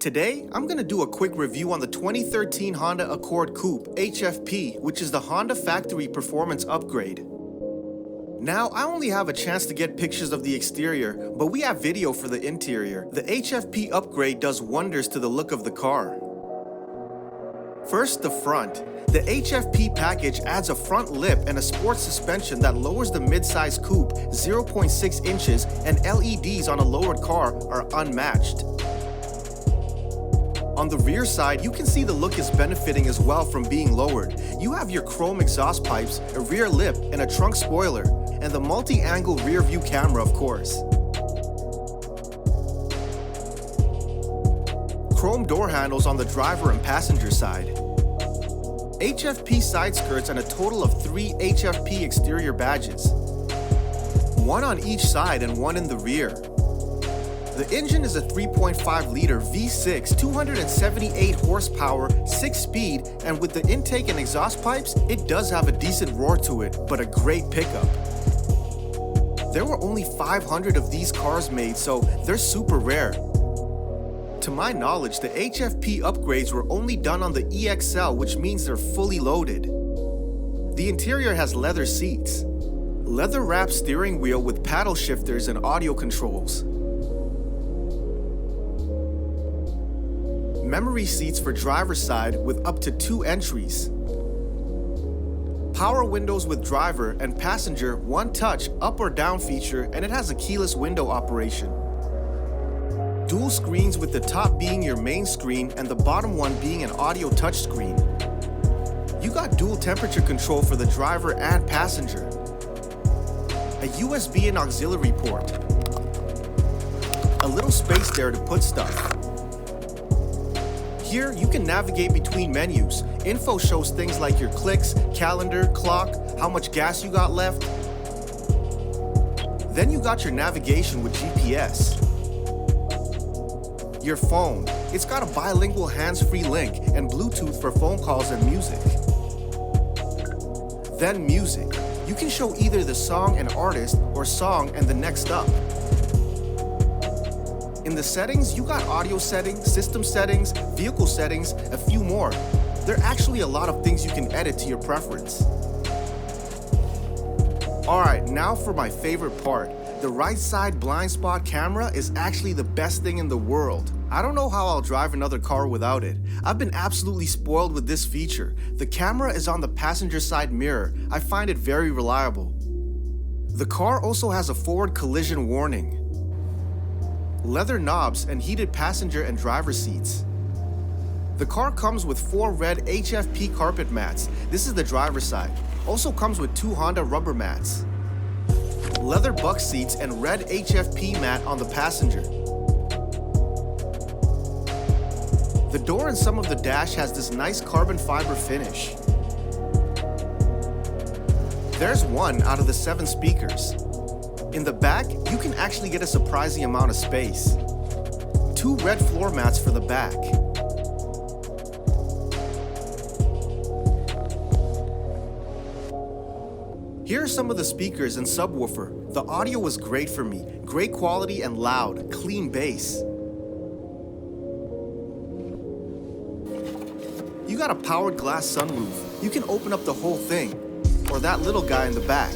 Today, I'm going to do a quick review on the 2013 Honda Accord Coupe HFP, which is the Honda factory performance upgrade. Now, I only have a chance to get pictures of the exterior, but we have video for the interior. The HFP upgrade does wonders to the look of the car. First, the front. The HFP package adds a front lip and a sports suspension that lowers the mid-size coupe 0.6 inches, and LEDs on a lowered car are unmatched. On the rear side, you can see the look is benefiting as well from being lowered. You have your chrome exhaust pipes, a rear lip, and a trunk spoiler, and the multi-angle rear view camera, of course. Chrome door handles on the driver and passenger side. HFP side skirts and a total of 3 HFP exterior badges. 1 on each side and 1 in the rear. The engine is a 3.5-liter V6, 278 horsepower, 6-speed, and with the intake and exhaust pipes, it does have a decent roar to it, but a great pickup. There were only 500 of these cars made, so they're super rare. To my knowledge, the HFP upgrades were only done on the EXL, which means they're fully loaded. The interior has leather seats, leather-wrapped steering wheel with paddle shifters and audio controls, memory seats for driver's side with up to 2 entries, power windows with driver and passenger one-touch up or down feature, and it has a keyless window operation. Dual screens, with the top being your main screen and the bottom one being an audio touchscreen. You got dual temperature control for the driver and passenger, a USB and auxiliary port, a little space there to put stuff. Here, you can navigate between menus. Info shows things like your clicks, calendar, clock, how much gas you got left. Then you got your navigation with GPS. Your phone. It's got a bilingual hands-free link and Bluetooth for phone calls and music. Then music. You can show either the song and artist or song and the next up. In the settings, you got audio settings, system settings, vehicle settings, a few more. There are actually a lot of things you can edit to your preference. Alright, now for my favorite part. The right side blind spot camera is actually the best thing in the world. I don't know how I'll drive another car without it. I've been absolutely spoiled with this feature. The camera is on the passenger side mirror. I find it very reliable. The car also has a forward collision warning, leather knobs, and heated passenger and driver seats. The car comes with 4 red HFP carpet mats. This is the driver's side. Also comes with 2 Honda rubber mats, leather buck seats, and red HFP mat on the passenger. The door and some of the dash has this nice carbon fiber finish. There's 1 out of the 7 speakers. In the back, you can actually get a surprising amount of space. 2 red floor mats for the back. Here are some of the speakers and subwoofer. The audio was great for me. Great quality and loud, clean bass. You got a powered glass sunroof. You can open up the whole thing, or that little guy in the back.